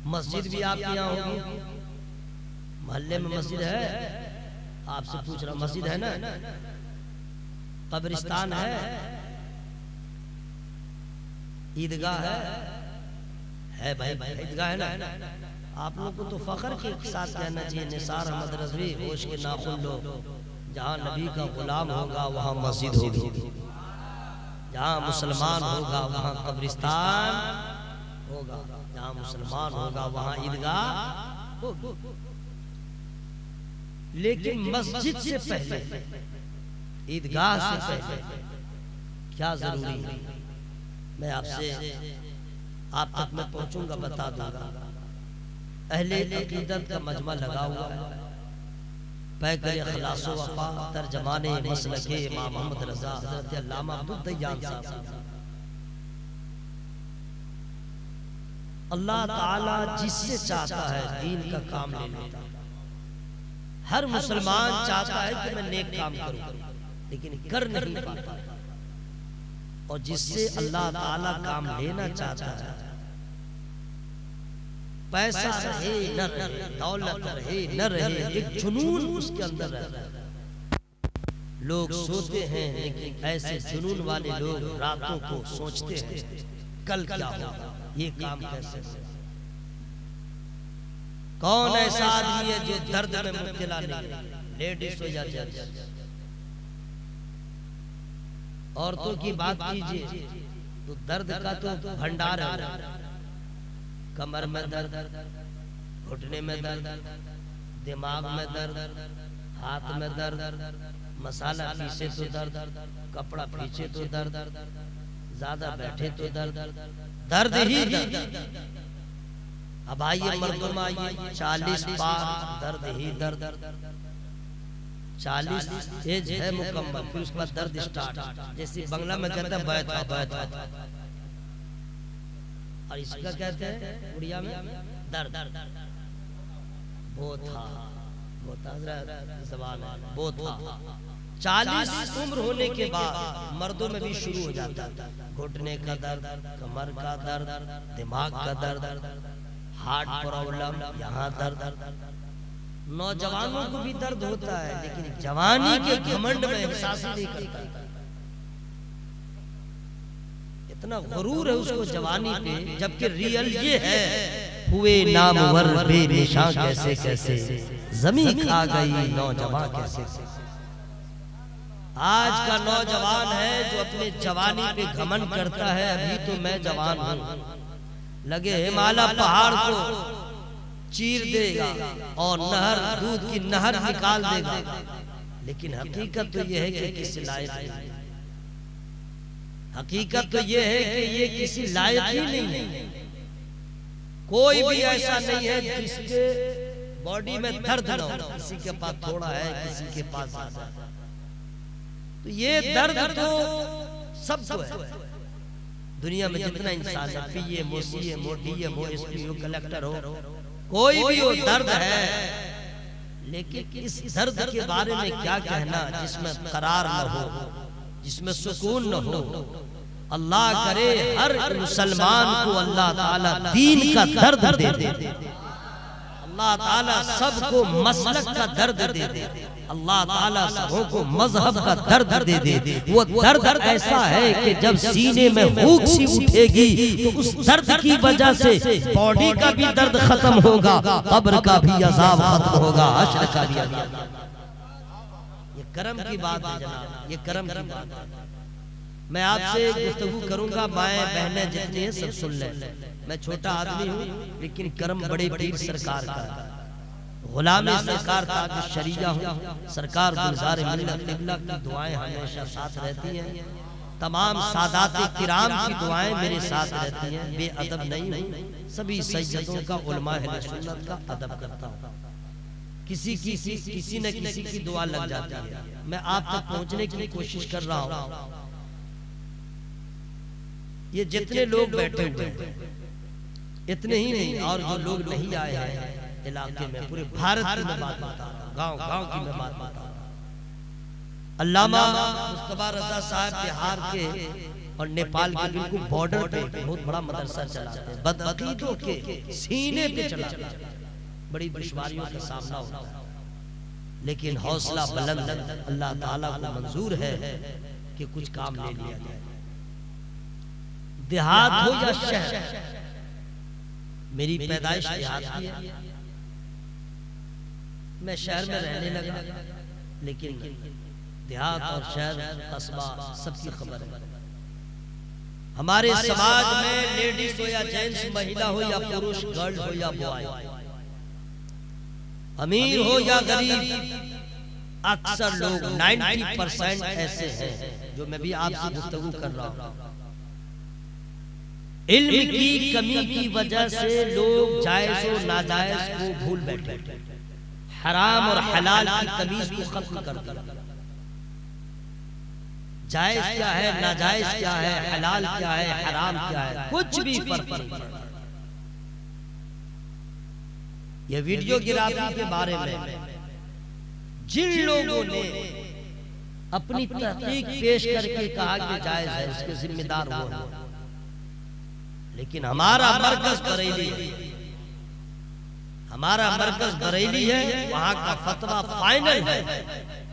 मस्जिद भी आपके यहाँ होगी, मोहल्ले में मस्जिद है? आपसे पूछ रहा, मस्जिद है ना? कब्रिस्तान है? ईदगाह है भाई, ईदगाह है ना? आप लोग को तो फख्र के साथ कहना चाहिए, निसार अहमद रज़वी, होश के नाखून लो, जहाँ नबी का गुलाम होगा वहाँ मस्जिद होगी, जहाँ मुसलमान होगा वहाँ कब्रिस्तान होगा, जहाँ मुसलमान होगा वहाँ ईदगाह होगी। लेकिन मस्जिद से पहले, ईदगाह से पहले क्या जरूरी है? मैं आपसे आप तक मैं पहुंचूंगा, बता दूंगा। अहले अकीदत का मजमा लगा हुआ है, पैकर खलासो वफा तर्जमाने मसलके इमाम मोहम्मद रजा हज़रत अल्लामा अब्दुल दय्यान साहब। अल्लाह ताला जिससे चाहता है दीन का काम ले लेता है। हर मुसलमान चाहता है कि मैं नेक काम करूं, लेकिन कर नहीं पाता। और जिससे अल्लाह ताला काम लेना चाहता है, पैसा रहे न रहे, दौलत रहे न रहे, एक जुनून उसके अंदर रहता है। लोग सोते हैं, लेकिन ऐसे जुनून वाले लोग रातों को सोचते हैं कल क्या होगा, ये काम कैसे होगा। कौन ऐसा आदमी है जो दर्द में मुब्तला नहीं? लेडीज हो जाती है। औरतों की बात कीजिए तो दर्द का तो भंडार है। कमर में दर्द, घुटने में दर्द, दिमाग में दर्द, हाथ में दर्द, मसाला पीछे तो दर्द, कपड़ा पीछे तो दर्द, ज्यादा बैठे तो दर्द, दर्द ही दर्द। अब आइए मर्दों में आइए, 40 पार दर्द ही दर्द, 40 एज है मुकम्मल, फिर उसके बाद दर्द स्टार्ट। जैसे बंगला में कहते हैं बैठा बैठा, और इसका कहते हैं उड़िया में दर्द, बोथा बोथा ज़बान है, बोथा। 40 उम्र होने के बाद मर्दों में भी शुरू हो जाता है घुटने का दर्द, कमर का दर्द, दिमाग का दर्द, हार्ट प्रॉब्लम, यहाँ दर्द। नौजवानों को भी दर्द होता है, लेकिन जवानी के घमंड में एहसास नहीं करता। इतना गुरूर है उसको जवानी पे, जबकि रियल ये है, हुए नामवर बेनिशान कैसे कैसे, ज़मीं खा गई नौजवान कैसे। आज का नौजवान है जो अपने जवानी पे घमंड करता है, अभी तो मैं जवान हूँ, लगे हिमालय पहाड़ को चीर देगा और नहर, दूध की नहर निकाल देगा। लेकिन हकीकत तो यह है कि किसी लायक नहीं। हकीकत तो यह है कि ये किसी लायक ही नहीं है। कोई भी ऐसा नहीं है जिसके बॉडी में दर्द न हो। किसी के पास थोड़ा है, किसी के पास ज्यादा है। तो ये दर्द तो सबको है। दुनिया में जितना इंसान है, पीएम हो, सीएम हो, डीएम हो, एसपी हो, कलेक्टर हो, कोई भी हो, दर्द है। लेकिन इस दर्द के बारे में क्या कहना जिसमें करार न हो, जिसमें सुकून न हो। अल्लाह करे हर मुसलमान को अल्लाह ताला दीन का दर्द दे दे, अल्लाह ताला सबको मसलक का दर्द दे दे, अल्लाह ताला सबों को मजहब का दर्द दे दे। वो दर्द ऐसा है कि जब सीने में भूख सी उठेगी तो उस दर्द की वजह से बॉडी का भी दर्द खत्म होगा, कब्र का भी अजाब खत्म होगा, हश्र का भी अजाब। ये करम की बात है जनाब, ये करम की बात है। मैं आपसे गुफ्तगू करूंगा, माएँ बहनें जितनी हैं सब सुन लें। मैं छोटा आदमी हूँ, लेकिन करम बड़े पीर सरकार का है, गुलाम सरकार ताज शरीया हूँ। सरकार गुलजार मिल्लत क़िबला की दुआएं हमेशा साथ रहती हैं, तमाम सादात किराम की दुआएं मेरे साथ रहती हैं। बेअदब नहीं हूँ, सभी सैयदों का, उलमा अहले सुन्नत का अदब करता हूँ। किसी न किसी की दुआ लग जाती है। मैं आप तक पहुँचने की कोशिश कर रहा हूँ। ये जितने लोग बैठे हुए हैं, इतने ही नहीं, और जो लोग नहीं आए हैं इलाके में, पूरे भारत की मैं बात बता रहा हूँ, गाँव गाँव की मैं बात बता रहा हूँ। अल्लामा मुस्तफा रज़ा साहब बिहार के और नेपाल के बिल्कुल बॉर्डर पे बहुत बड़ा मदरसा चलाते हैं, बदअकीदों के सीने पे चलाते हैं, बड़ी दुश्वारियों का सामना होता है, लेकिन हौसला बुलंद अल्लाह ताला को मंजूर है कि कुछ काम ले लिया जाए। देहात हो या शहर, मेरी पैदाइश देहात की है, मैं शहर में रहने लगा, लेकिन देहात और शहर कस्बा सबकी खबर है। हमारे समाज में लेडीज हो या जेंट्स, महिला हो या पुरुष, गर्ल हो या बॉय, अमीर हो या गरीब, अक्सर लोग 90% ऐसे हैं, जो मैं भी आपसे गुफ्तगू कर रहा हूं, इल्म की कमी की वजह से लोग जायज और नाजायज को भूल बैठे, हराम और हलाल की तमीज को खत्म कर दिया। जायज क्या है, नाजायज क्या है, हलाल क्या है, हराम क्या है, कुछ भी फर्क नहीं पड़ता। ये वीडियोग्राफी के बारे में जिन लोगों ने अपनी तहकीक पेश करके कहा कि जायज है, उसके जिम्मेदार वो है, लेकिन हमारा मरकज बरेली है, हमारा मरकज बरेली है, वहां का फतवा फाइनल है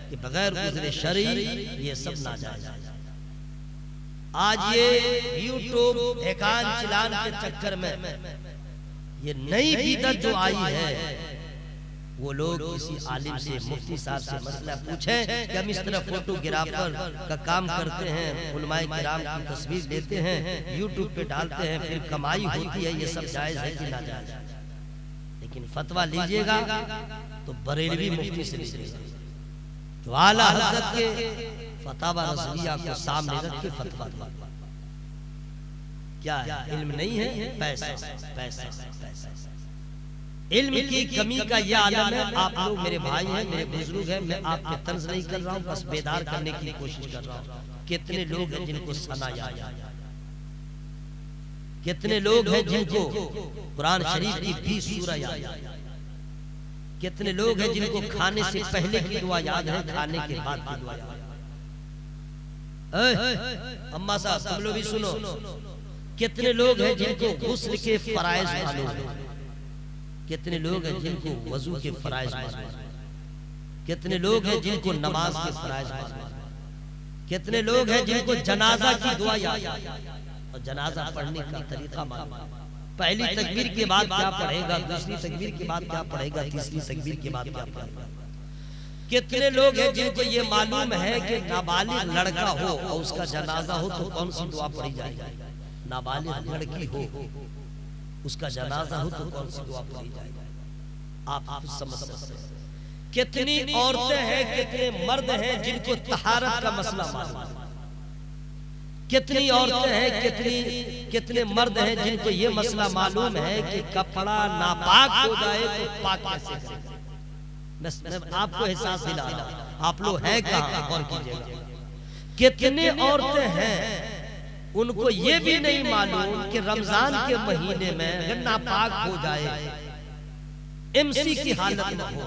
कि बगैर गुज़रे शरई ये सब नाजायज है। आज ये यूट्यूब एकान चिलान के चक्कर में ये नई बिदअत जो आई है, वो लोग किसी आलिम से, मुफ्ती साहब से मसला पूछें कि हम इस तरह फोटोग्राफर का काम करते हैं, उलमाए किराम की तस्वीर लेते हैं, यूट्यूब पे डालते हैं, फिर कमाई होती है, ये सब जायज है कि नाजायज है? लेकिन फतवा लीजिएगा तो बरेलवी मुफ्ती से लीजिएगा, जो आला हज़रत के फतवा रज़विया को सामने रख के फतवा दिया। क्या है? इल्म नहीं है, पैसा पैसा पैसा। इल्म की कमी का यह आलम है। आप लोग मेरे भाई हैं, मेरे बुजुर्ग हैं, मैं आपके तर्ज नहीं कर रहा हूँ, बस बेदार करने की कोशिश कर रहा हूँ। कितने लोग हैं जिनको सना याद है, कितने लोग हैं जिनको कुरान शरीफ की 20 सूरा याद है, कितने लोग हैं जिनको खाने से पहले की दुआ याद है, खाने के बाद की दुआ याद है। अम्मा साहब तुम लोग भी सुनो, कितने लोग हैं जिनको गुस्ल के फराइज मालूम है, कितने लोग हैं जिनको वजू के फराइज मालूम है, कितने लोग हैं जिनको नमाज के फराइज मालूम है, कितने लोग हैं जिनको जनाजा की दुआ याद है और जनाजा पढ़ने का तरीका मालूम है। पहली तकबीर के बाद क्या पढ़ेगा, दूसरी तकबीर के बाद क्या पढ़ेगा, तीसरी तकबीर के बाद क्या पढ़ेगा। कितने लोग हैं जिनको ये मालूम है कि नाबालिग लड़का हो और उसका जनाजा हो तो कौन सी दुआ पढ़ी जाएगी, नाबालिग लड़की हो उसका जनाजा हो तो कौन सी दुआ पढ़ी जाएगी। आप समझ सकते हैं। कितनी औरतें हैं, कितने मर्द हैं जिनको तहारत का मसला मालूम है, कितनी औरतें हैं, कितने मर्द हैं जिनको ये मसला मालूम है कि कपड़ा नापाक हो जाए तो पाक कैसे करें। मैं आपको एहसास दिला रहा हूं, आप लोग हैं कहां, गौर कीजिएगा। कितने औरतें हैं उनको ये भी नहीं मालूम कि रमजान के महीने में अगर नापाक हो जाए, एमसी की हालत में हो,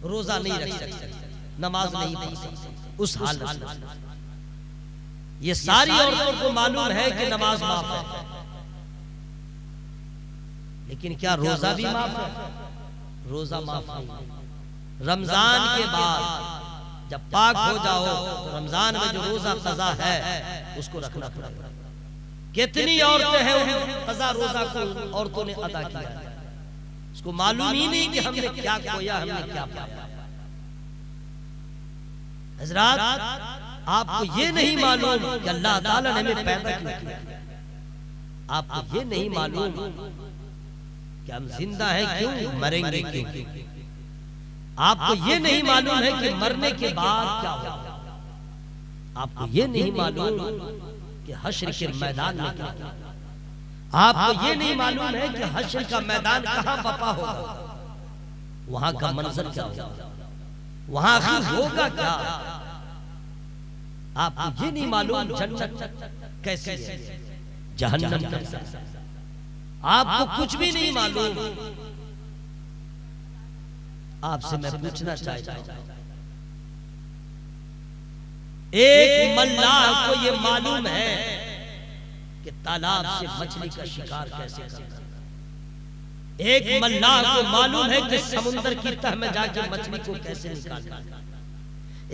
रोजा नहीं रख सकते, नमाज नहीं पढ़ सकते, उस हालत में ये सारी औरतों को मालूम है कि नमाज माफ है, लेकिन क्या रोजा भी माफ है? रोजा माफ नहीं। रमजान के बाद जब पाक हो जाओ तो रमजान में जो रोजा कज़ा है उसको रखना पड़ेगा। कितनी औरतें हैं उन कज़ा रोजा को औरतों ने अदा किया, उसको मालूम ही नहीं कि हमने क्या खोया, हमने क्या पाया। हज़रात आपको ये नहीं मालूम कि अल्लाह ताला ने हमें पैदा क्यों किया, आपको ये नहीं मालूम कि हम जिंदा हैं क्यों, मरेंगे क्यों, आपको ये नहीं मालूम है कि मरने के बाद क्या होगा, आपको ये नहीं मालूम कि हश्र के मैदान में क्या होगा, आपको ये नहीं मालूम है कि हश्र का मैदान कहाँ बपा होगा, वहां का मंजर क्या होगा, वहां होगा क्या, आपको ये नहीं मालूम जन्नत कैसी है, जहन्नम कैसा है, आपको कुछ भी नहीं मालूम। आपसे मैं पूछना चाहता हूं, एक मल्लाह को ये मालूम है कि तालाब से मछली का शिकार कैसे करना। एक मल्लाह को मालूम है कि समुद्र की तह में जाकर मछली को कैसे निकालना।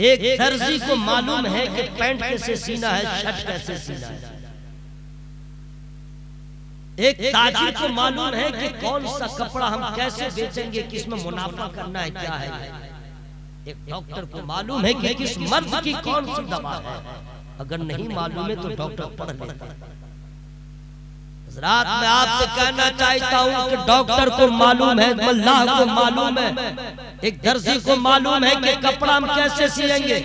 एक दर्जी को मालूम है कि पैंट कैसे सीना है, शर्ट कैसे सीना है। एक ताजिर को मालूम है कि कौन सा कपड़ा हम कैसे बेचेंगे, किसमें मुनाफा करना है, क्या है। एक डॉक्टर को मालूम है कि किस मर्ज की कौन सी दवा है। अगर नहीं मालूम है तो डॉक्टर पढ़ लेता है। हज़रात, मैं आपसे कहना चाहता हूं कि डॉक्टर को मालूम है, मल्लाह को मालूम है, एक दर्जी को मालूम है कि कपड़ा हम कैसे सिलेंगे।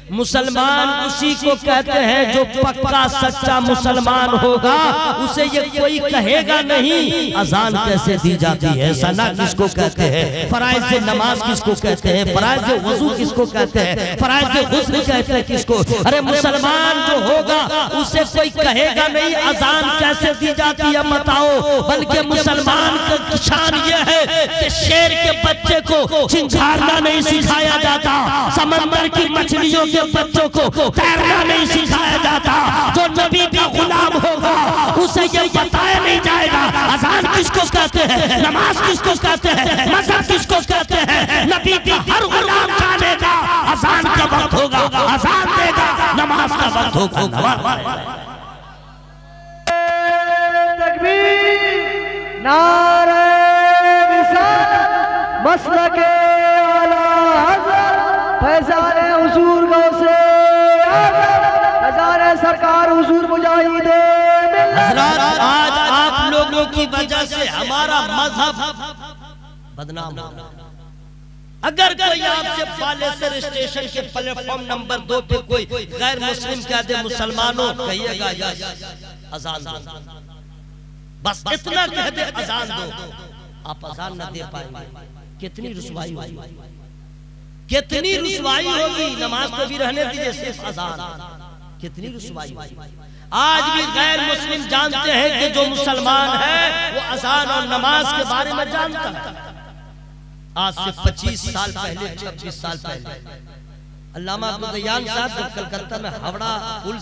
मुसलमान उसी को कहते हैं जो पक्का सच्चा मुसलमान होगा। उसे ये कोई कहेगा नहीं अजान कैसे दी जाती है, सना किसको कहते हैं, फराइज नमाज किसको कहते हैं, फराइज वजू किसको कहते हैं, फराइज गुस्ल कहते हैं किसको। अरे मुसलमान जो होगा उसे कोई कहेगा नहीं अजान कैसे दी जाती है बताओ। बल्कि मुसलमान का शान यह है कि शेर के बच्चे को चिंगारना नहीं सिखाया जाता, समंदर की मछलियों के बच्चों को तैरना नहीं सिखाया जाता। जो नबी का गुलाम होगा उसे ये बताया नहीं जाएगा अजान किसको कहते हैं, नमाज किसको कहते हैं, मज़हब किसको कहते हैं। नबी का हर गुलाम जानेगा अजान का वक्त होगा, अजान देगा, नमाज का वक्त होगा। तकबीर, नारे रिसालत, मसलके आला हज़रत फैज़ान हुजूर गौसे फैज़ान सरकार हुजूर मुजाहिद। हज़रात, आज आप लोगों की वजह से हमारा मजहब बदनाम हो रहा है। अगर कोई आपसे बालेसर स्टेशन के प्लेटफॉर्म नंबर 2 पे कोई गैर मुस्लिम कह दे मुसलमानों, कहिएगा यस अजान दो, बस इतना कह दे अजान दो। आप अजान न दे पाएंगे, कितनी रुसवाई होगी, कितनी रुसवाई होगी। नमाज तो भी रहने दीजिए, सिर्फ अजान, कितनी रुसवाई होगी। आज भी गैर मुस्लिम जानते हैं कि जो मुसलमान है वो अजान और नमाज के बारे में जानता है। आज से 25 साल पहले, 26 साल पहले अल्लामा अब्दुल दयान साहब जब कलकत्ता में हावड़ा पुल